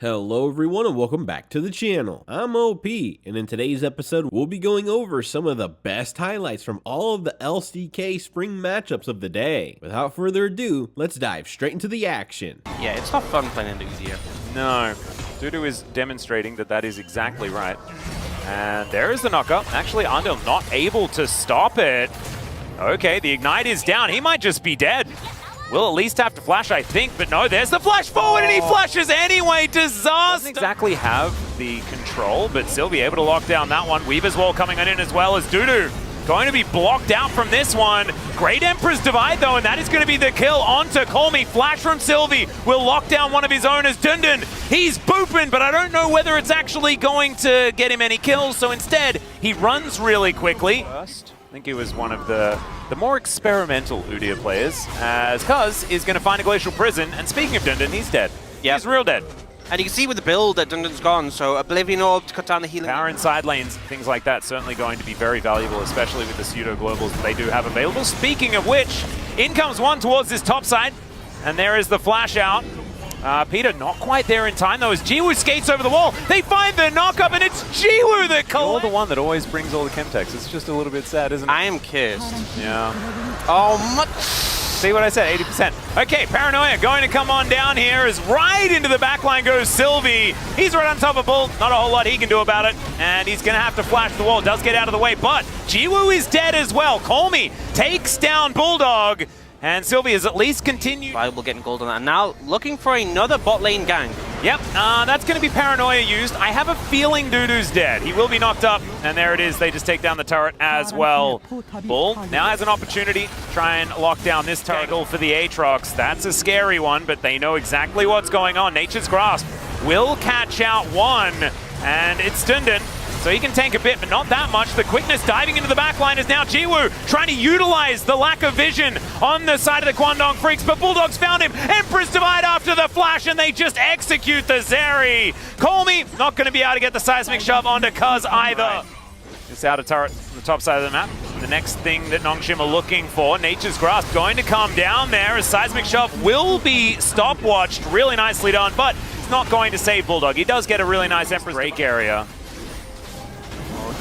Hello everyone and welcome back to the channel. I'm OP, and in today's episode we'll be going over some of the best highlights from all of the LCK Spring matchups of the day. Without further ado, let's dive straight into the action. Yeah, it's not fun playing into Udyr. No, Dudu is demonstrating that that is exactly right. And there is the knockup. Actually, Andil not able to stop it. Okay, the Ignite is down. He might just be dead. We'll at least have to flash, I think, but no, there's the flash forward, and he flashes anyway. Disaster! Doesn't exactly have the control, but still be able to lock down that one. Weaver's Wall coming in as well as Dudu. Going to be blocked out from this one. Great Emperor's Divide, though, and that is going to be the kill onto Colmy. Flash from Sylvie will lock down one of his owners, Dundun. He's booping, but I don't know whether it's actually going to get him any kills, so instead, he runs really quickly. First. I think he was one of the more experimental Udyr players, as Cuz is going to find a Glacial Prison, and speaking of Dundun, he's dead. Yep. He's real dead. And you can see with the build that Dundun's gone, so Oblivion Orb to cut down the healing. Power in side lanes, things like that, certainly going to be very valuable, especially with the pseudo-globals that they do have available. Speaking of which, in comes one towards this top side, and there is the flash out. Peter not quite there in time though as Jiwoo skates over the wall. They find the knock-up and it's Jiwoo that collects. You're the one that always brings all the Chemtex. It's just a little bit sad, isn't it? I am kissed. Yeah. Oh, much. See what I said, 80%. Okay, Paranoia going to come on down here as right into the backline goes Sylvie. He's right on top of Bull. Not a whole lot he can do about it. And he's going to have to flash the wall. Does get out of the way, but Jiwoo is dead as well. Colmy takes down Bulldog. And Sylvie has at least continued. Viable getting gold on that. And now looking for another bot lane gang. Yep, that's going to be Paranoia used. I have a feeling Dudu's dead. He will be knocked up. And there it is. They just take down the turret as well. Bull now has an opportunity to try and lock down this turret for the Aatrox. That's a scary one, but they know exactly what's going on. Nature's Grasp will catch out one. And it's Dundun. So he can tank a bit, but not that much. The quickness diving into the backline is now Jiwoo trying to utilize the lack of vision on the side of the Kwangdong Freaks, but Bulldog's found him. Emperor's Divide after the flash, and they just execute the Zeri. Colmy not going to be able to get the seismic shove onto Cuz either. This outer turret on the top side of the map. The next thing that Nongshim are looking for, Nature's Grasp going to come down there as seismic shove will be stopwatched. Really nicely done, but it's not going to save Bulldog. He does get a really nice Emperor's break area.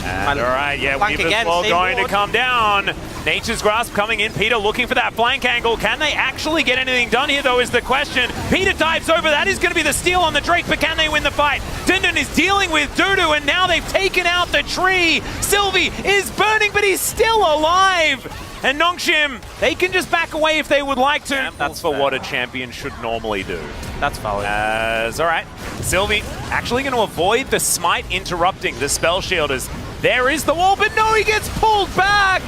And all right, yeah, Weaver's Wall going to come down. Nature's Grasp coming in. Peter looking for that flank angle. Can they actually get anything done here, though, is the question. Peter dives over. That is going to be the steal on the Drake, but can they win the fight? Dundun is dealing with Dudu, and now they've taken out the tree. Sylvie is burning, but he's still alive. And Nongshim, they can just back away if they would like to. Yeah, that's for what a champion should normally do. That's valid. All right, Sylvie actually going to avoid the smite interrupting the spell shielders. There is the wall, but no, he gets pulled back!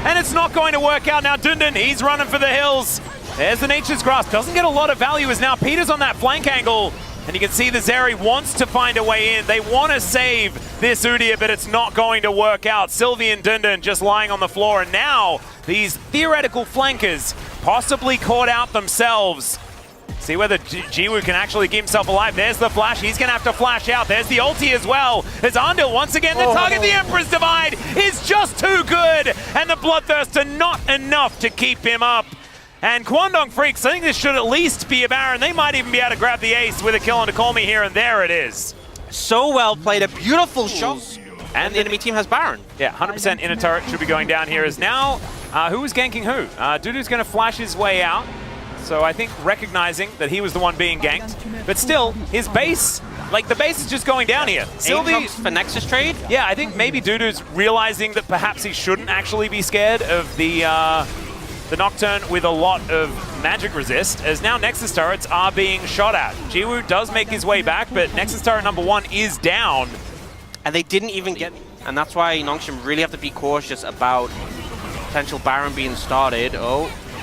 And it's not going to work out now. Dundun, he's running for the hills. There's the Nature's Grasp. Doesn't get a lot of value as now Peter's on that flank angle. And you can see the Zeri wants to find a way in. They want to save this Udyr, but it's not going to work out. Sylvie and Dundun just lying on the floor. And now these theoretical flankers possibly caught out themselves. See whether Jiwoo can actually keep himself alive. There's the flash. He's going to have to flash out. There's the ulti as well. As Andil, once again, the target, the Emperor's Divide, is just too good. And the Bloodthirst are not enough to keep him up. And Kwangdong Freaks, I think this should at least be a Baron. They might even be able to grab the ace with a kill on to Colmy here, and there it is. So well played. A beautiful shot. And the enemy team has Baron. Yeah, 100% inner turret should be going down here. As now, who is ganking who? Dudu's going to flash his way out. So I think recognizing that he was the one being ganked, but still, his base, like the base is just going down here. Sylvie for Nexus trade? Yeah, I think maybe Dudu's realizing that perhaps he shouldn't actually be scared of the Nocturne with a lot of magic resist, as now Nexus turrets are being shot at. Jiwoo does make his way back, but Nexus turret number 1 is down. And they didn't even get, and that's why Nongshim really have to be cautious about potential Baron being started.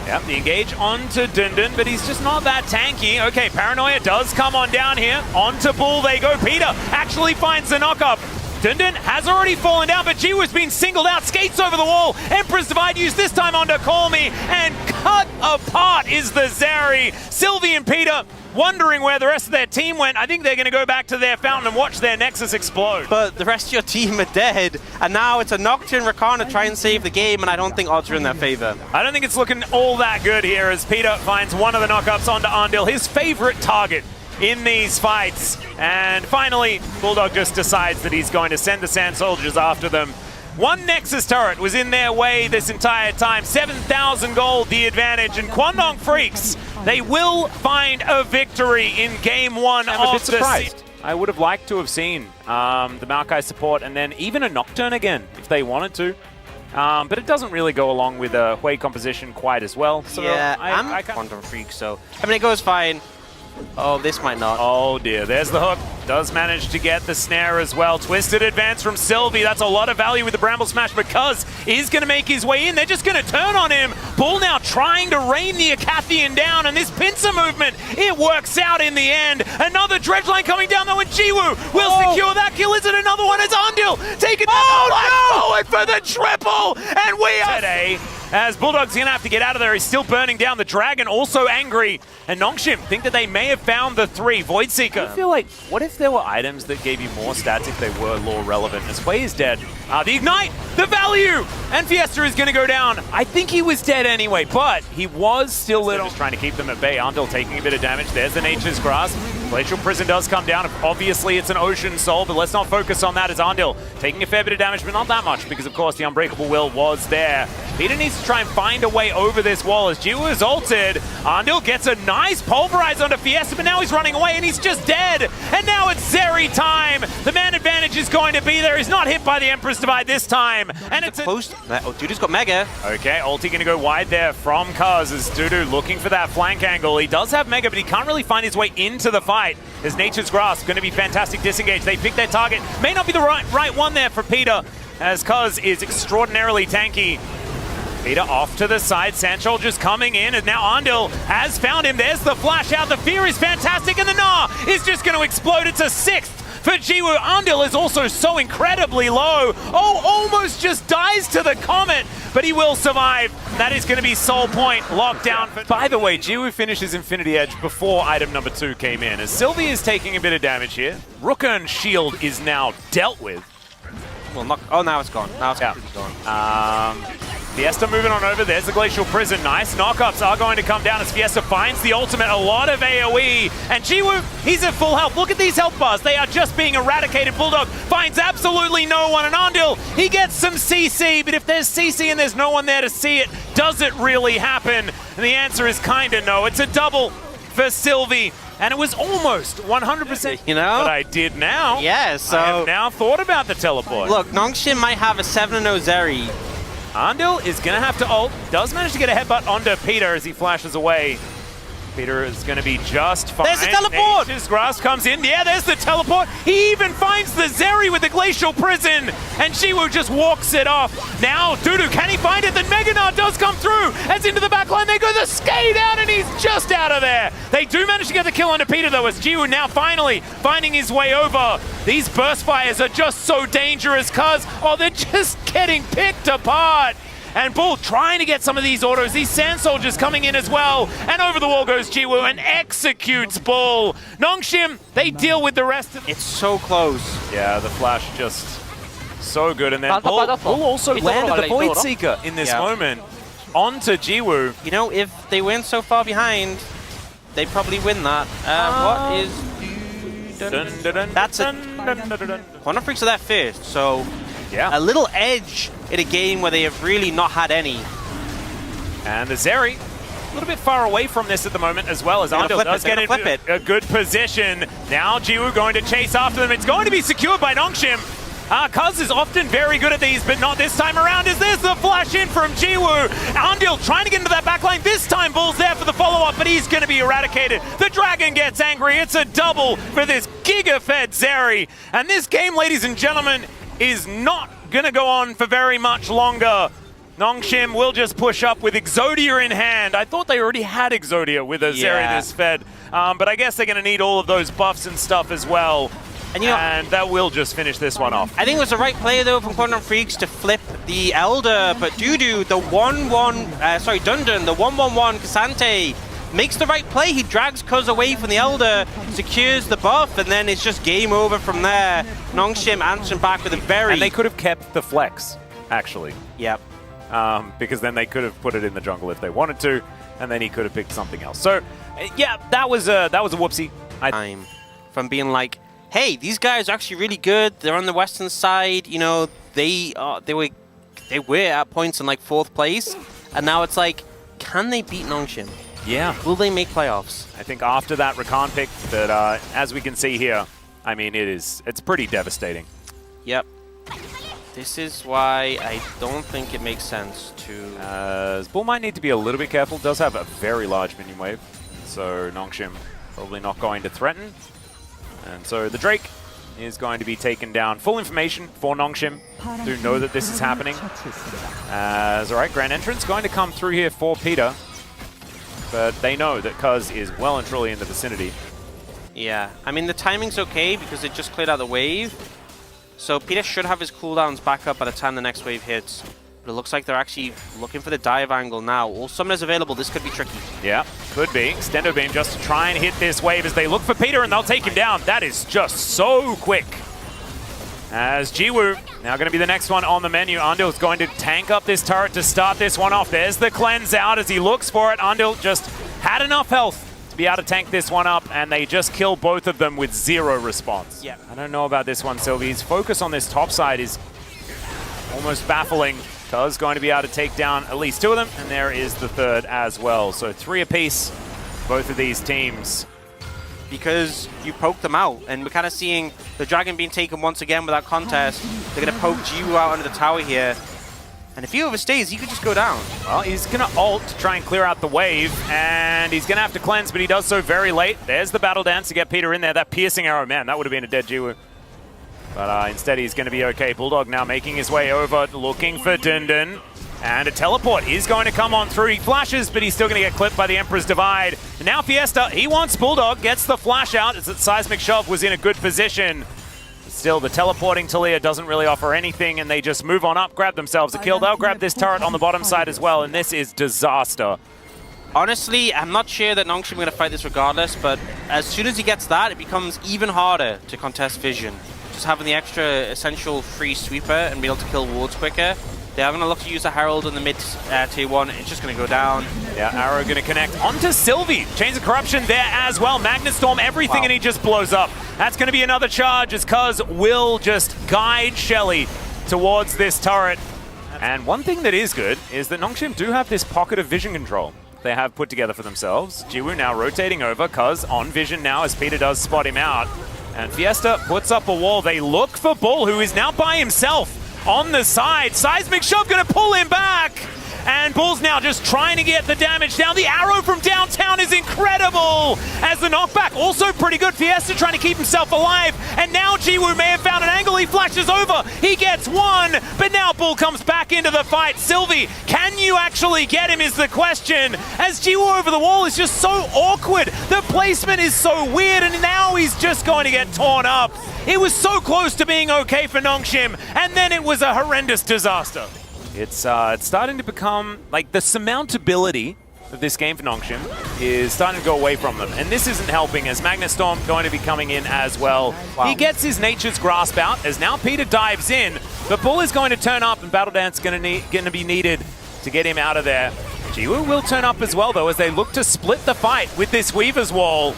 Yep, the engage onto Dundun, but he's just not that tanky. Okay, Paranoia does come on down here. Onto Bull they go. Peter actually finds the knock-up. Dundun has already fallen down, but Jiwoo's been singled out. Skates over the wall. Emperor's Divide used this time onto Colmy, and cut apart is the Zeri. Sylvie and Peter wondering where the rest of their team went. I think they're going to go back to their fountain and watch their Nexus explode. But the rest of your team are dead, and now it's a Nocturne Rakan to try and save the game, and I don't think odds are in their favor. I don't think it's looking all that good here as Peter finds one of the knockups onto Andil, his favorite target in these fights. And finally, Bulldog just decides that he's going to send the Sand Soldiers after them. One Nexus turret was in their way this entire time. 7,000 gold, the advantage. And Kwangdong Freaks, they will find a victory in game one of the season. I would have liked to have seen the Maokai support and then even a Nocturne again if they wanted to. But it doesn't really go along with a Hui composition quite as well. So yeah, I'm Kwangdong Freaks, so I mean it goes fine. Oh, this might not. Oh dear, there's the hook. Does manage to get the snare as well. Twisted advance from Sylvie. That's a lot of value with the Bramble Smash because he's going to make his way in. They're just going to turn on him. Bull now trying to rain the Akathian down, and this pincer movement, it works out in the end. Another dredge line coming down though, and Jiwoo will secure that kill. Is it another one? It's Andil taking forward for the triple, and we are today. As Bulldog's going to have to get out of there. He's still burning down. The Dragon also angry. And Nongshim think that they may have found the 3. Void Seeker. I feel like, what if there were items that gave you more stats if they were lore relevant? As Hui is dead. The Ignite, the value! And Fiesta is going to go down. I think he was dead anyway, but he was still little. Just trying to keep them at bay. Andil taking a bit of damage. There's the Nature's Grasp. Glacial Prison does come down. Obviously, it's an Ocean Soul, but let's not focus on that as Andil taking a fair bit of damage, but not that much because, of course, the Unbreakable Will was there. Peter needs to try and find a way over this wall as Jiwoo is ulted. Andil gets a nice pulverize onto Fiesta, but now he's running away and he's just dead. And now it's Zeri time. The man advantage is going to be there. He's not hit by the Empress Divide this time. And it's post. Oh, Dudu's got Mega. Okay, ulti going to go wide there from Kuz as Dudu looking for that flank angle. He does have Mega, but he can't really find his way into the fight. His Nature's Grasp going to be fantastic disengage. They pick their target. May not be the right one there for Peter, as Kuz is extraordinarily tanky. Peter off to the side, Sand Soldiers coming in, and now Andil has found him. There's the flash out, the fear is fantastic, and the Gnar is just going to explode. It's a 6th for Jiwoo. Andil is also so incredibly low. Oh, almost just dies to the Comet, but he will survive. That is going to be Soul Point locked down. By the way, Jiwoo finishes Infinity Edge before item number 2 came in, as Sylvie is taking a bit of damage here. Rookern's shield is now dealt with. Well, now it's gone. Now it's completely gone. Fiesta moving on over. There's the Glacial Prison. Nice knockups are going to come down as Fiesta finds the ultimate. A lot of AoE. And Jiwoo, he's at full health. Look at these health bars. They are just being eradicated. Bulldog finds absolutely no one. And Andil, he gets some CC. But if there's CC and there's no one there to see it, does it really happen? And the answer is kind of no. It's a double for Sylvie. And it was almost 100%. You know? But I did now. Yeah, so I have now thought about the teleport. Look, Nongshim might have a 7-0 Zeri. Andil is going to have to ult. Does manage to get a headbutt onto Peter as he flashes away. Peter is going to be just fine. There's the teleport! Nature's Grasp comes in. Yeah, there's the teleport. He even finds the Zeri with the Glacial Prison. And Jiwoo just walks it off. Now, Dudu, can he find it? Then Mega Gnar does come through. As into the backline, they go the skate out, and he's just out of there. They do manage to get the kill onto Peter, though, as Jiwoo now finally finding his way over. These burst fires are just so dangerous, cuz, oh, they're just getting picked apart. And Bull trying to get some of these autos. These Sand Soldiers coming in as well. And over the wall goes Jiwoo and executes Bull. Nongshim, they deal with the rest of it. It's so close. Yeah, the flash just so good. And then Bull also landed the Void Seeker in this moment onto Jiwoo. You know, if they went so far behind, they probably win that. What is... That's a... Kwangdong Freaks are that first, so... Yeah. A little edge in a game where they have really not had any. And the Zeri, a little bit far away from this at the moment as well, as Andil does get in a good position. Now Jiwoo going to chase after them. It's going to be secured by Nongshim. Kuz is often very good at these, but not this time around, as there's the flash in from Jiwoo. Andil trying to get into that backline. This time Bull's there for the follow-up, but he's going to be eradicated. The Dragon gets angry. It's a double for this giga-fed Zeri. And this game, ladies and gentlemen, is not going to go on for very much longer. Nongshim will just push up with Exodia in hand. I thought they already had Exodia with a Zeri this fed, but I guess they're going to need all of those buffs and stuff as well. And, and that will just finish this one off. I think it was the right play, though, from Kwangdong Freaks to flip the Elder, but Dudu, the 1-1, sorry, Dundun, the 1-1-1 Cassante, makes the right play. He drags Kuz away from the Elder, secures the buff, and then it's just game over from there. Nongshim answering back with a very... And they could have kept the flex, actually. Yep. Because then they could have put it in the jungle if they wanted to, and then he could have picked something else. So, yeah, that was a whoopsie. time from being like, hey, these guys are actually really good. They're on the western side. You know, they were at points in like 4th place, and now it's like, can they beat Nongshim? Yeah. Will they make playoffs? I think after that Rakan pick, that as we can see here, I mean, it's pretty devastating. Yep. This is why I don't think it makes sense to... Bull might need to be a little bit careful. Does have a very large minion wave, so Nongshim probably not going to threaten. And so the Drake is going to be taken down. Full information for Nongshim. Do know that this is happening. All right, Grand Entrance going to come through here for Peter. But they know that Cuz is well and truly in the vicinity. Yeah, I mean, the timing's okay because it just cleared out the wave. So Peter should have his cooldowns back up by the time the next wave hits. But it looks like they're actually looking for the dive angle now. All summoners available. This could be tricky. Yeah, could be. Extendo Beam just to try and hit this wave as they look for Peter, and they'll take him down. That is just so quick. As Jiwoo now going to be the next one on the menu. Andil's going to tank up this turret to start this one off. There's the cleanse out as he looks for it. Andil just had enough health to be able to tank this one up, and they just kill both of them with 0 response. Yeah. I don't know about this one, Sylvie's focus on this top side is almost baffling. Cuz going to be able to take down at least 2 of them, and there is the 3rd as well. So 3 apiece, both of these teams. Because you poke them out, and we're kind of seeing the Dragon being taken once again without contest. They're going to poke Jiwoo out under the tower here. And if he overstays, he could just go down. Well, he's going to ult to try and clear out the wave, and he's going to have to cleanse, but he does so very late. There's the battle dance to get Peter in there. That piercing arrow, man, that would have been a dead Jiwoo. But instead, he's going to be okay. Bulldog now making his way over, looking for Dundun. And a teleport is going to come on through. He flashes, but he's still going to get clipped by the Emperor's Divide. And now Fiesta, he wants Bulldog, gets the flash out as that Seismic Shove was in a good position. Still, the teleporting Talia doesn't really offer anything, and they just move on up, grab themselves a kill. They'll grab this turret on the bottom side as well, and this is disaster. Honestly, I'm not sure that Nongshim are going to fight this regardless, but as soon as he gets that, it becomes even harder to contest Vision. Just having the extra essential free sweeper and be able to kill wards quicker. They are going to look to use a Herald in the mid tier 1. It's just going to go down. Yeah, Arrow going to connect onto Sylvie. Chains of Corruption there as well. Magnet Storm, everything, and he just blows up. That's going to be another charge as Cuz will just guide Shelly towards this turret. And one thing that is good is that Nongshim do have this pocket of vision control they have put together for themselves. Jiwoo now rotating over, Cuz on vision now as Peter does spot him out. And Fiesta puts up a wall. They look for Bull, who is now by himself on the side. Seismic Shove going to pull him back. And Bull's now just trying to get the damage down. The arrow from downtown is incredible as the knockback. Also pretty good. Fiesta trying to keep himself alive. And now Jiwoo may have found an angle. He flashes over. He gets one. But now Bull comes back into the fight. Sylvie, can you actually get him is the question. As Jiwoo over the wall is just so awkward. The placement is so weird. And now he's just going to get torn up. It was so close to being okay for Nongshim. And then it was a horrendous disaster. It's starting to become, like, the surmountability of this game for Nongshim is starting to go away from them. And this isn't helping as Magnet Storm going to be coming in as well. Wow. He gets his Nature's Grasp out as now Peter dives in. But Bull is going to turn up and Battle Dance going to be needed to get him out of there. Jiwoo will turn up as well, though, as they look to split the fight with this Weaver's Wall.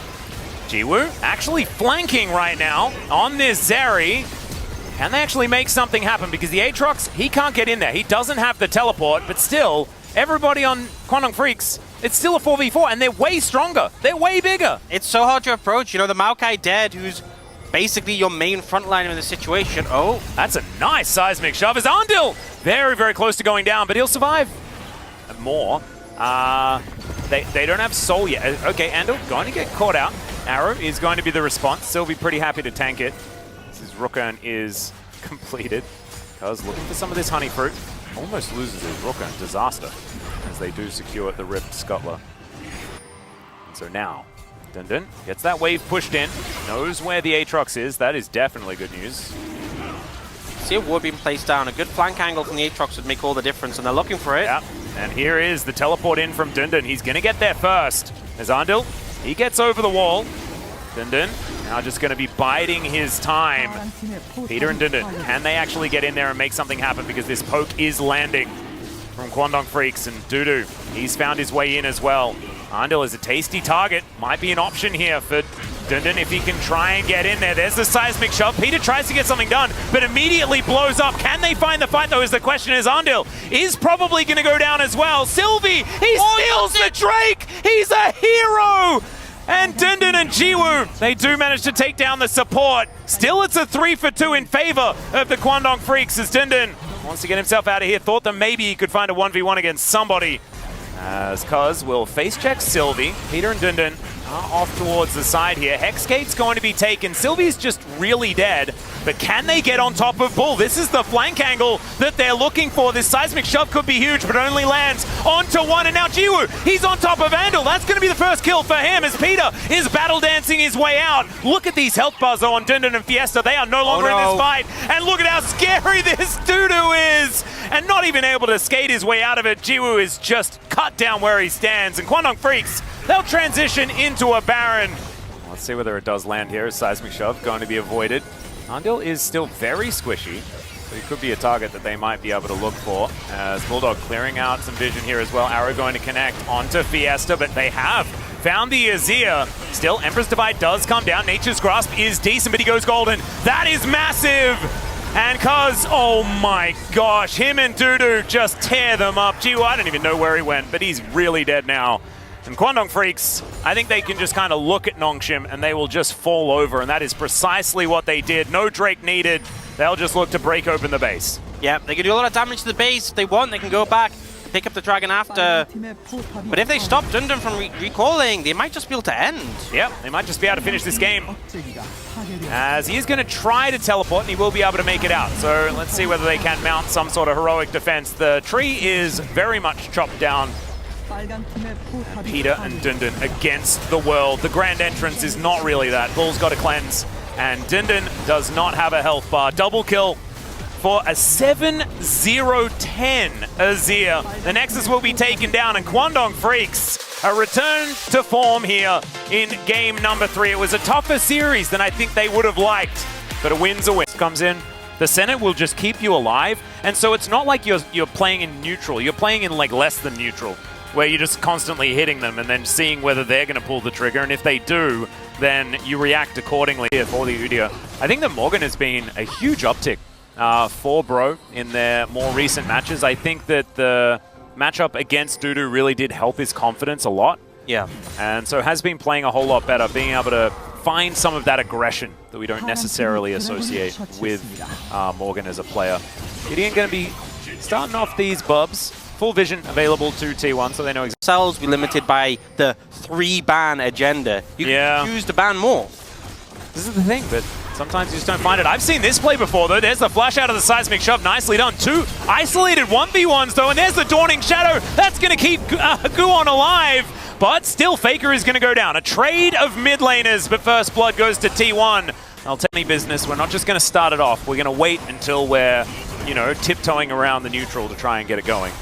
Jiwoo actually flanking right now on this Zeri. Can they actually make something happen? Because the Aatrox, he can't get in there. He doesn't have the teleport, but still, everybody on Kwangdong Freaks, it's still a 4v4, and they're way stronger. They're way bigger. It's so hard to approach. You know, the Maokai dead, who's basically your main frontliner in the situation. Oh, that's a nice Seismic Shove. As Andil, very, very close to going down, but he'll survive. More. They don't have Soul yet. Okay, Andil going to get caught out. Arrow is going to be the response. Sylvie pretty happy to tank it. His Rookern is completed. Cuz looking for some of this honey fruit. Almost loses his Rookern. Disaster. As they do secure the ripped Scuttler. And so now, Dundun gets that wave pushed in. Knows where the Aatrox is. That is definitely good news. See a ward being placed down. A good flank angle from the Aatrox would make all the difference, and they're looking for it. Yeah. And here is the teleport in from Dundun. He's going to get there first. As Andil, he gets over the wall. Dundun now just going to be biding his time. Peter and Dundun, can they actually get in there and make something happen? Because this poke is landing from Kwangdong Freaks, and Dudu, he's found his way in as well. Andil is a tasty target. Might be an option here for Dundun if he can try and get in there. There's the seismic shove. Peter tries to get something done, but immediately blows up. Can they find the fight, though, is the question. Is Andil is probably going to go down as well. Sylvie, he steals the Drake! He's a hero! And Dundun and Jiwoo, they do manage to take down the support. Still, it's a 3-for-2 in favor of the Kwangdong Freaks as Dundun wants to get himself out of here. Thought that maybe he could find a 1v1 against somebody. As Cuz will face check Sylvie. Peter and Dundun are off towards the side here. Hexgate's going to be taken. Sylvie's just really dead, but can they get on top of Bull? This is the flank angle that they're looking for. This seismic shove could be huge, but only lands onto one, and now Jiwoo, he's on top of Andil. That's going to be the first kill for him as Peter is battle dancing his way out. Look at these health bars though on Dundun and Fiesta. They are no longer in this fight, and look at how scary this Dudu is, and not even able to skate his way out of it. Jiwoo is just cut down where he stands, and Kwangdong Freaks, they'll transition into a Baron. Let's see whether it does land here. Seismic shove going to be avoided. Andil is still very squishy, so he could be a target that they might be able to look for. As Bulldog clearing out some vision here as well. Arrow going to connect onto Fiesta, but they have found the Azir. Still, Emperor's Divide does come down. Nature's Grasp is decent, but he goes golden. That is massive! And Cuz, oh my gosh, him and Dudu just tear them up. Jiwoo, I don't even know where he went, but he's really dead now. And Kwangdong Freaks, I think they can just kind of look at Nongshim and they will just fall over, and that is precisely what they did. No Drake needed. They'll just look to break open the base. Yeah, they can do a lot of damage to the base. If they want, they can go back, pick up the dragon after. But if they stop Dundun from recalling, they might just be able to end. Yep, they might just be able to finish this game. As he is going to try to teleport, and he will be able to make it out. So let's see whether they can mount some sort of heroic defense. The tree is very much chopped down. Peter and Dundun against the world. The grand entrance is not really that. Bull's got to cleanse, and Dundun does not have a health bar. Double kill for a 7-0-10 Azir. The Nexus will be taken down, and Kwangdong Freaks a return to form here in game number 3. It was a tougher series than I think they would have liked, but a win's a win. Comes in. The Senate will just keep you alive, and so it's not like you're playing in neutral. You're playing in like less than neutral, where you're just constantly hitting them and then seeing whether they're going to pull the trigger, and if they do, then you react accordingly here for the Udyr. I think that Morgan has been a huge uptick for Bro in their more recent matches. I think that the matchup against Dudu really did help his confidence a lot. Yeah. And so has been playing a whole lot better, being able to find some of that aggression that we don't necessarily associate with Morgan as a player. Gideon going to be starting off these bubs. Full vision available to T1, so they know exactly. Cells be limited by the 3-ban agenda. You can choose to ban more. This is the thing, but sometimes you just don't find it. I've seen this play before, though. There's the flash out of the seismic shove. Nicely done. 2 isolated 1v1s, though, and there's the Dawning Shadow. That's going to keep Guon alive, but still Faker is going to go down. A trade of mid laners, but first blood goes to T1. I'll tell any business. We're not just going to start it off. We're going to wait until we're, you know, tiptoeing around the neutral to try and get it going.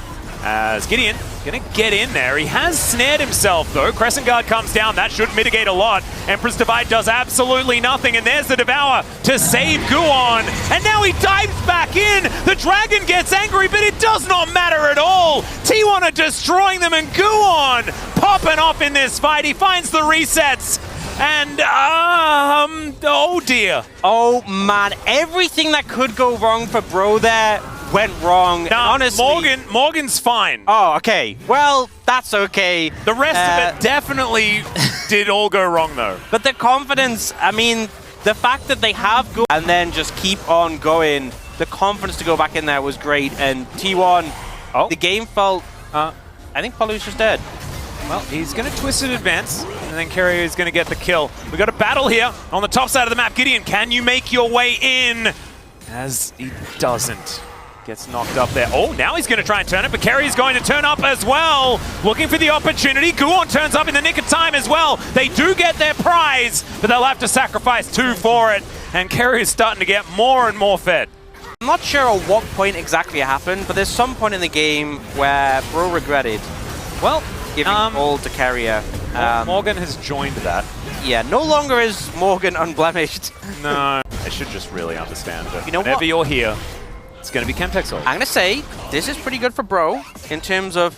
As Gideon going to get in there. He has snared himself, though. Crescent Guard comes down. That should mitigate a lot. Empress Divide does absolutely nothing. And there's the Devour to save Guon. And now he dives back in. The Dragon gets angry, but it does not matter at all. T1 are destroying them, and Guon popping off in this fight. He finds the resets. And, oh dear. Oh man, everything that could go wrong for Bro there went wrong. No, honestly. Morgan's fine. Oh, okay. Well, that's okay. The rest of it definitely did all go wrong, though. But the confidence, I mean, the fact that they have go and then just keep on going, the confidence to go back in there was great. And T1, the game felt, I think Palu's just dead. Well, he's going to twist it advance, and then Carrier is going to get the kill. We got a battle here on the top side of the map. Gideon, can you make your way in? As he doesn't. Gets knocked up there. Oh, now he's going to try and turn it, but Carrier's going to turn up as well. Looking for the opportunity. Guon turns up in the nick of time as well. They do get their prize, but they'll have to sacrifice 2 for it. And Carrier's starting to get more and more fed. I'm not sure at what point exactly it happened, but there's some point in the game where Bro regretted. Well, giving all to Carrier. Morgan has joined that. Yeah, no longer is Morgan unblemished. No, I should just really understand that. You know whenever what? you're here, it's going to be Chemtech Soul. I'm going to say this is pretty good for Bro in terms of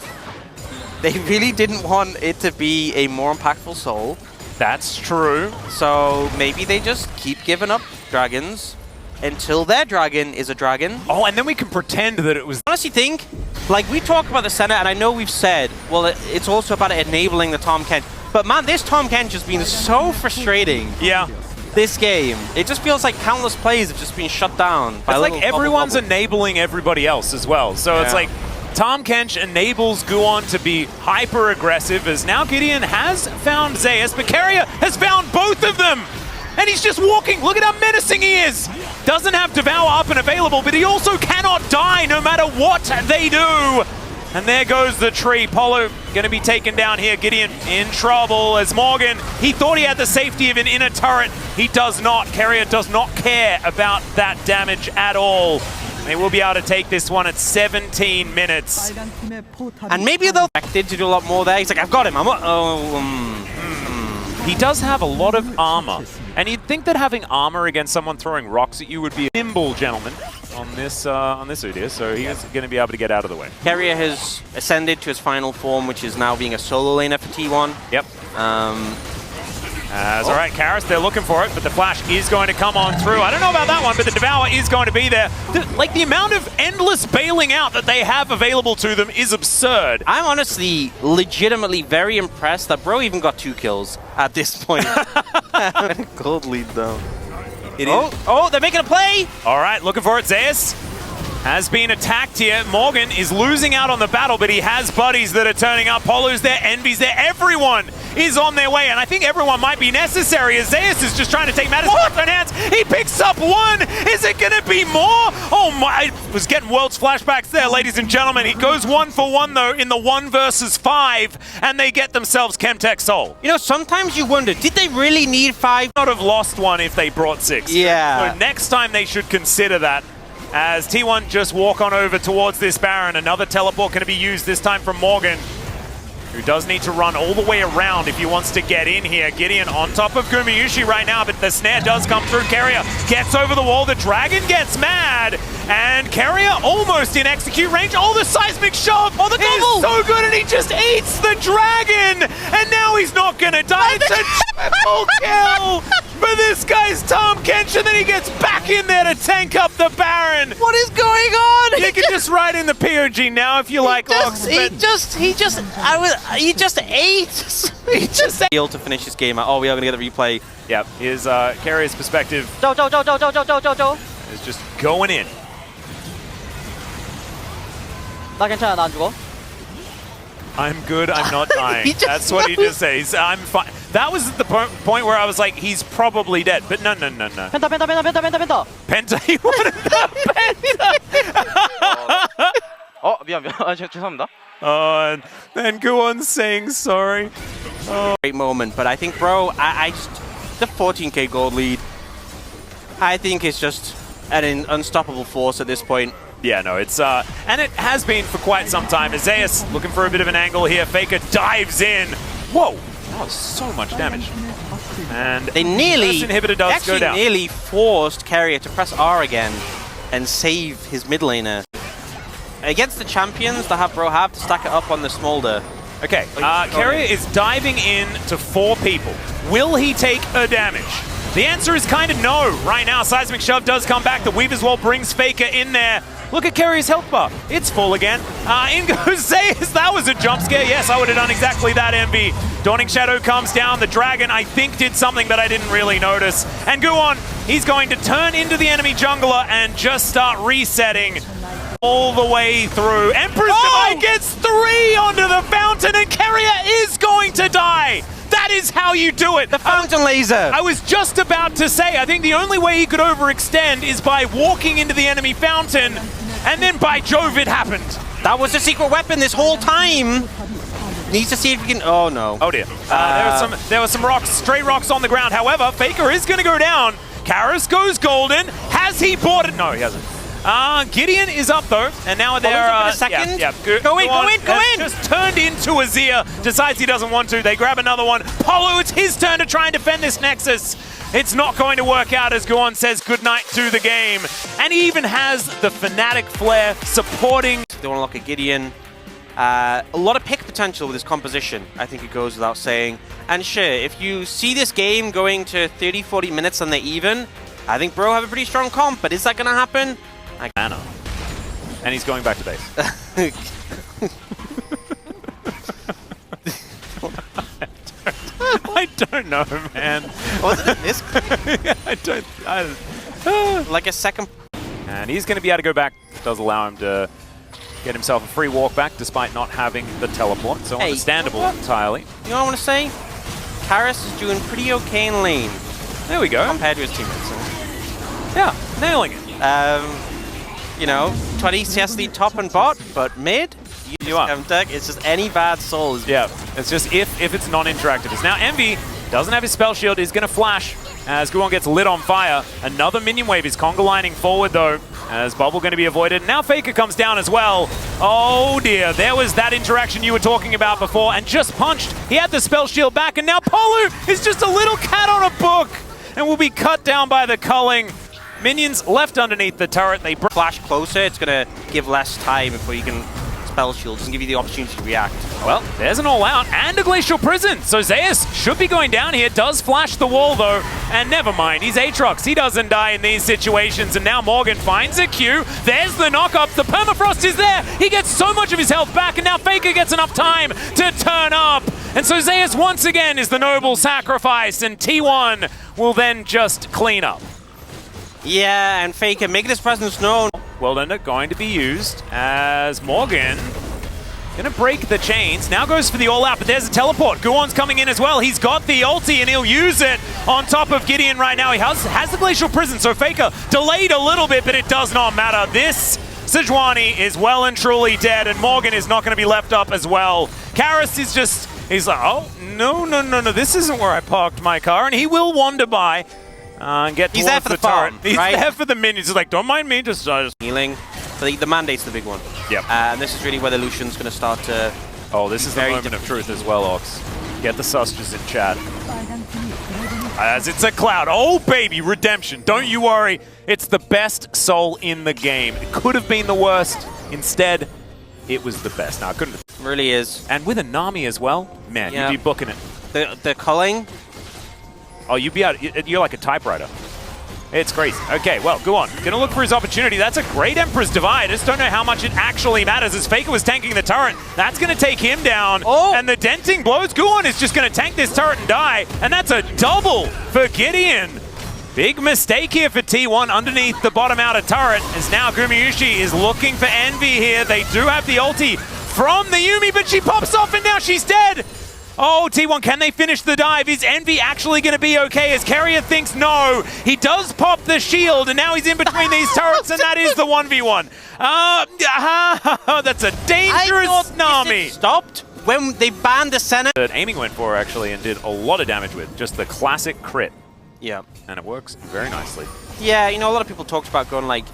they really didn't want it to be a more impactful soul. That's true. So maybe they just keep giving up dragons until their dragon is a dragon. Oh, and then we can pretend that it was... I honestly think, like, we talk about the center, and I know we've said, well, it's also about enabling the Tahm Kench. But man, this Tahm Kench has been so frustrating. Yeah. This game. It just feels like countless plays have just been shut down. It's like everyone's enabling everybody else as well. So it's like Tahm Kench enables Guon to be hyper aggressive, as now Gideon has found Zeus, but Keria has found both of them. And he's just walking. Look at how menacing he is. Doesn't have Devour up and available, but he also cannot die no matter what they do. And there goes the tree. Polo going to be taken down here. Gideon in trouble as Morgan. He thought he had the safety of an inner turret. He does not. Keria does not care about that damage at all. They will be able to take this one at 17 minutes. And maybe they'll expect to do a lot more there. He's like, I've got him. He does have a lot of armor. And you'd think that having armor against someone throwing rocks at you would be a nimble gentleman on this Udyr, so he is going to be able to get out of the way. Keria has ascended to his final form, which is now being a solo laner for T1. Yep. All right, Karis, they're looking for it, but the flash is going to come on through. I don't know about that one, but the Devour is going to be there. The amount of endless bailing out that they have available to them is absurd. I'm honestly legitimately very impressed that bro even got 2 kills at this point. Gold lead though. Oh, they're making a play! All right, looking for it. Zeus has been attacked here. Morgan is losing out on the battle, but he has buddies that are turning up. Polo's there, Envy's there. Everyone is on their way, and I think everyone might be necessary as Zeus is just trying to take matters into his own hands. He picks up 1. Is it going to be more? Oh my, I was getting World's flashbacks there, ladies and gentlemen. He goes 1 for 1, though, in the 1 versus 5, and they get themselves Chemtech Soul. You know, sometimes you wonder, did they really need 5? Not have lost 1 if they brought 6. Yeah. So next time they should consider that. As T1 just walk on over towards this Baron. Another teleport going to be used, this time from Morgan, who does need to run all the way around if he wants to get in here. Gideon on top of Gumayushi right now, but the snare does come through. Keria gets over the wall. The dragon gets mad. And Keria almost in execute range. Oh, the seismic shove. Oh, the double. So good, and he just eats the dragon. And now he's not going to die. It's a triple kill for this guy's Tahm Kench, and then he gets back in there to tank up the Baron. What is going on? You can just write in the POG now if you like. He just ate. He just able to finish this game. Oh, we are going to get the replay. Yep, his Keria's perspective is just going in. 나 괜찮아, 나 안 죽어. I'm good, I'm not dying. That's what he just says. I'm fine. That was the point where I was like, he's probably dead. But no. 펜타, 펜타, 펜타, 펜타, 펜타, 펜타. Penta, he wanted the Penta! 미안. 죄송합니다. Oh, and Guon's saying sorry. Oh. Great moment, but I think, bro, I just, the 14k gold lead, I think it's just an unstoppable force at this point. Yeah, no, it's and it has been for quite some time. Zeus looking for a bit of an angle here. Faker dives in. Whoa, that was so much damage. And they nearly, inhibitor does go down. Nearly forced Keria to press R again and save his mid laner. Against the champions, the bro have to stack it up on the Smolder. Okay, Keria is diving in to 4 people. Will he take a damage? The answer is kind of no. Right now, Seismic Shove does come back. The Weaver's Wall brings Faker in there. Look at Keria's health bar. It's full again. In goes Zeus. That was a jump scare. Yes, I would have done exactly that, Envy. Dawning Shadow comes down. The Dragon, I think, did something that I didn't really notice. And Guon, he's going to turn into the enemy jungler and just start resetting all the way through. Emperor's Divide gets 3 onto the fountain, and Keria is going to die. That is how you do it. The fountain laser. I was just about to say, I think the only way he could overextend is by walking into the enemy fountain, and then by Jove, it happened. That was the secret weapon this whole time. Needs to see if we can. Oh no. Oh dear. There were some rocks, stray rocks on the ground. However, Faker is going to go down. Karis goes golden. Has he bought it? No, he hasn't. Gideon is up though, and now they're a second. Yeah. Go in. Just turned into Azir, decides he doesn't want to. They grab another one. Polo, it's his turn to try and defend this Nexus. It's not going to work out as Guon says goodnight to the game. And he even has the Fnatic Flare supporting. They want to lock a Gideon. A lot of pick potential. potential with his composition, I think it goes without saying. And sure, if you see this game going to 30-40 minutes and they're even, I think Bro have a pretty strong comp, but is that going to happen? Anna. And he's going back to base. I don't know, man. Was it this? Like a second. And he's going to be able to go back. Does allow him to get himself a free walk back despite not having the teleport. So understandable entirely. You know what I want to say? Karis is doing pretty okay in lane. There we go. Compared to his teammates. Yeah, nailing it. You know, 20 CS lead top and bot, but mid, you are. It's just any bad soul. Yeah, it's just if it's non-interactive. It's now Envy doesn't have his spell shield. He's going to flash as Guwon gets lit on fire. Another minion wave is conga lining forward though, as Bubble going to be avoided. Now Faker comes down as well. Oh dear, there was that interaction you were talking about before and just punched. He had the spell shield back and now Polu is just a little cat on a book and will be cut down by the culling. Minions left underneath the turret. They flash closer. It's going to give less time before you can spell shield. Doesn't give you the opportunity to react. Well, there's an all-out and a Glacial Prison. So Zeus should be going down here. Does flash the wall, though. And never mind. He's Aatrox. He doesn't die in these situations. And now Morgan finds a Q. There's the knock-up. The Permafrost is there. He gets so much of his health back. And now Faker gets enough time to turn up. And so Zeus once again is the noble sacrifice. And T1 will then just clean up. Yeah, and Faker making his presence known. World going to be used as Morgan gonna break the chains. Now goes for the all-out, but there's a teleport. Guwon's coming in as well. He's got the ulti and he'll use it on top of Gideon right now. He has the Glacial Prison, so Faker delayed a little bit, but it does not matter. This Sejuani is well and truly dead, and Morgan is not gonna be left up as well. Karis is just, he's like, oh, no, this isn't where I parked my car, and he will wander by. And get He's there for the turret. farm, He's right? there for the minions. He's like, don't mind me, just healing. So the mandate's the big one. Yep. And this is really where the Lucian's going to start to... Oh, this is the moment of truth as well, Ox. Get the sausages in chat. As it's a Cloud. Oh, baby, redemption. Don't you worry. It's the best soul in the game. It could have been the worst. Instead, it was the best. Now, it couldn't have. It really is. And with a Nami as well, man, Yeah. you'd be booking it. The culling... Oh, you'd be out. You're like a typewriter. It's crazy. Okay, well, go on. Gonna look for his opportunity. That's a great Emperor's Divide. I just don't know how much it actually matters as Faker was tanking the turret. That's gonna take him down. Oh. And the denting blows. Guwon is just gonna tank this turret and die. And that's a double for Gideon. Big mistake here for T1 underneath the bottom outer turret, as now Gumayushi is looking for Envy here. They do have the ulti from the Yuumi, but she pops off and now she's dead. Oh, T1, can they finish the dive? Is Envy actually going to be okay? As Carrier thinks no. He does pop the shield, and now he's in between these turrets, and that is the 1v1. That's a dangerous Nami. Stopped when they banned the center. That aiming went for, actually, and did a lot of damage with. Just the classic crit. Yeah. And it works very nicely. Yeah, you know, a lot of people talked about going like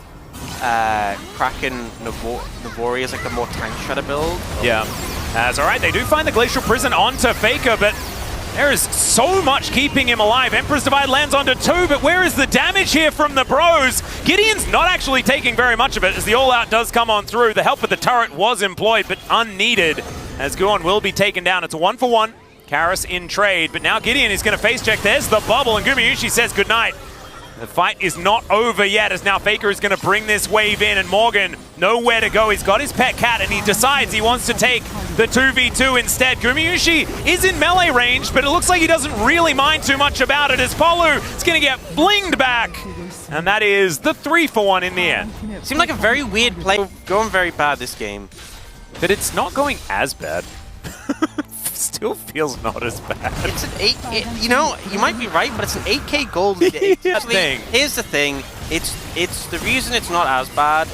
Kraken Navori as like the more tank shredder build. Yeah. That's all right. They do find the Glacial Prison onto Faker, but there is so much keeping him alive. Emperor's Divide lands onto 2, but where is the damage here from the bros? Gideon's not actually taking very much of it as the all-out does come on through. The help with the turret was employed, but unneeded, as Guwon will be taken down. It's a 1-for-1. Karis in trade, but now Gideon is going to face check. There's the bubble, and Gumayushi says goodnight. The fight is not over yet, as now Faker is going to bring this wave in, and Morgan nowhere to go. He's got his pet cat, and he decides he wants to take the 2v2 instead. Gumayushi is in melee range, but it looks like he doesn't really mind too much about it, as Polu is going to get blinged back. And that is the 3-for-1 in the end. Seemed like a very weird play. Going very bad this game. But it's not going as bad. Still feels not as bad. It's an you know, you might be right, but it's an 8K gold. Here's the thing. It's the reason it's not as bad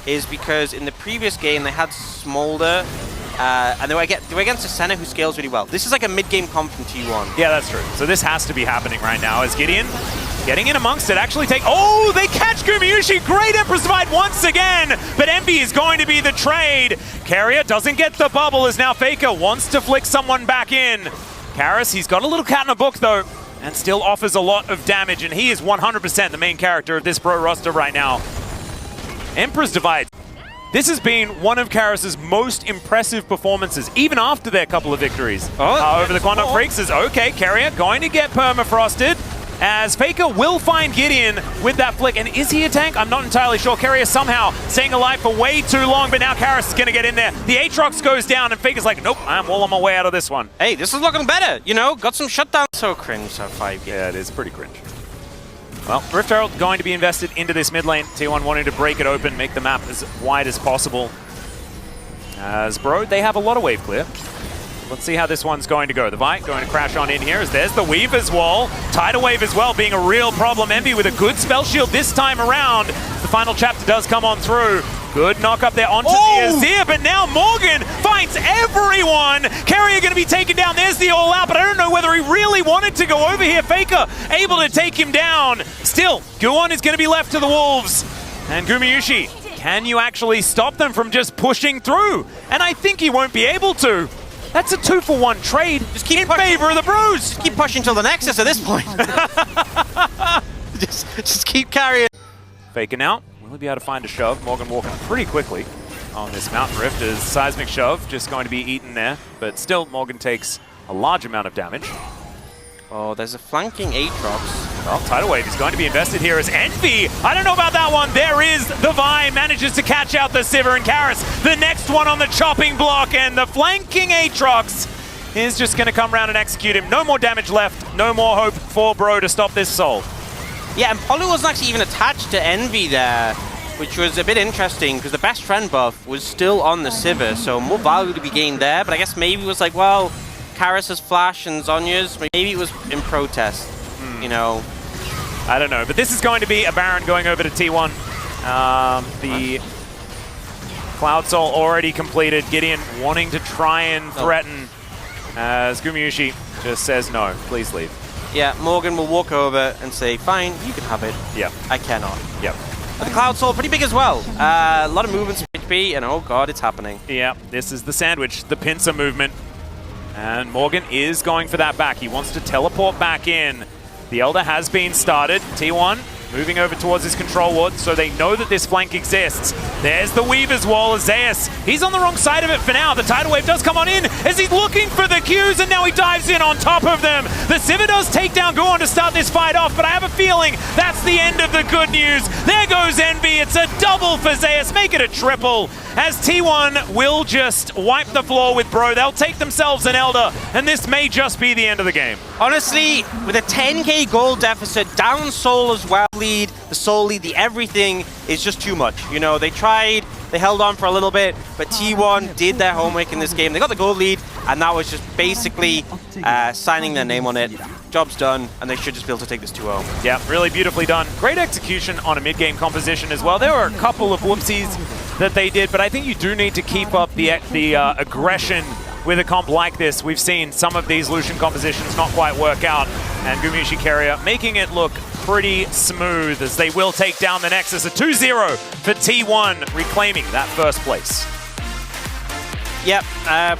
is because in the previous game they had Smolder, and they were against a center who scales really well. This is like a mid-game comp from T1. Yeah, that's true. So this has to be happening right now as Gideon getting in amongst it, actually take... Oh, they catch Gumayushi! Great Emperor's Divide once again! But Envy is going to be the trade. Carrier doesn't get the bubble as now Faker wants to flick someone back in. Karis, he's got a little cat in a book though, and still offers a lot of damage, and he is 100% the main character of this pro roster right now. Emperor's Divide. This has been one of Karas's most impressive performances, even after their couple of victories. Over the Kwangdong Freaks is okay. Carrier going to get permafrosted, as Faker will find Gideon with that flick. And is he a tank? I'm not entirely sure. Carrier somehow staying alive for way too long, but now Karas is going to get in there. The Aatrox goes down, and Faker's like, nope, I'm all on my way out of this one. Hey, this is looking better, you know? Got some shutdown. So cringe, so 5 games. Yeah, it is pretty cringe. Well, Rift Herald going to be invested into this mid lane. T1 wanting to break it open, make the map as wide as possible. As Bro, they have a lot of wave clear. Let's see how this one's going to go. The Vi going to crash on in here as there's the Weaver's wall. Tidal Wave as well being a real problem. Envy with a good spell shield this time around. The final chapter does come on through. Good knock up there onto the Azir, but now Morgan finds everyone. Carrier going to be taken down. There's the all out, but I don't know whether he really wanted to go over here. Faker able to take him down. Still, Guwon is going to be left to the Wolves. And Gumayushi, can you actually stop them from just pushing through? And I think he won't be able to. That's a 2-for-1 trade just keep in favor of the Bros. Just keep pushing till the Nexus at this point. just keep carrying. Faker now. Will he be able to find a shove? Morgan walking pretty quickly on this Mountain Rift as Seismic Shove just going to be eaten there. But still, Morgan takes a large amount of damage. Oh, there's a flanking Aatrox. Well, Tidal Wave is going to be invested here as Envy. I don't know about that one. There is the Vi, manages to catch out the Sivir and Karas. The next one on the chopping block, and the flanking Aatrox is just going to come around and execute him. No more damage left. No more hope for Bro to stop this soul. Yeah, and Polu wasn't actually even attached to Envy there, which was a bit interesting because the best friend buff was still on the Sivir, so more value to be gained there. But I guess maybe it was like, well, Karas' flash and Zonya's, maybe it was in protest, you know. I don't know, but this is going to be a Baron going over to T1. The Cloud Soul already completed. Gideon wanting to try and threaten as Gumayushi just says no, please leave. Yeah, Morgan will walk over and say, fine, you can have it. Yeah. I cannot. Yep. But the Cloud Soul, pretty big as well. A lot of movements for HP, and oh god, it's happening. Yeah, this is the sandwich, the pincer movement. And Morgan is going for that back. He wants to teleport back in. The Elder has been started. T1 moving over towards his control ward, so they know that this flank exists. There's the Weaver's wall as Zeus. He's on the wrong side of it for now. The Tidal Wave does come on in as he's looking for the Qs, and now he dives in on top of them. The Sivir does take down Guwon to start this fight off, but I have a feeling that's the end of the good news. There goes Envy. It's a double for Zeus. Make it a triple as T1 will just wipe the floor with Bro. They'll take themselves an Elder, and this may just be the end of the game. Honestly, with a 10k gold deficit, down Soul as well, lead, the Soul lead, the everything is just too much. You know, they tried, they held on for a little bit, but T1 did their homework in this game. They got the gold lead, and that was just basically signing their name on it. Job's done, and they should just be able to take this 2-0. Yeah, really beautifully done. Great execution on a mid-game composition as well. There were a couple of whoopsies that they did, but I think you do need to keep up the aggression with a comp like this. We've seen some of these Lucian compositions not quite work out, and Gumayushi Carrier making it look pretty smooth as they will take down the Nexus. A 2-0 for T1, reclaiming that first place. Yep,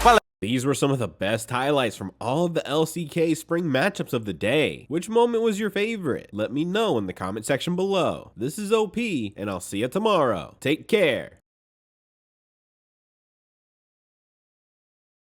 well... These were some of the best highlights from all of the LCK Spring matchups of the day. Which moment was your favorite? Let me know in the comment section below. This is OP, and I'll see you tomorrow. Take care.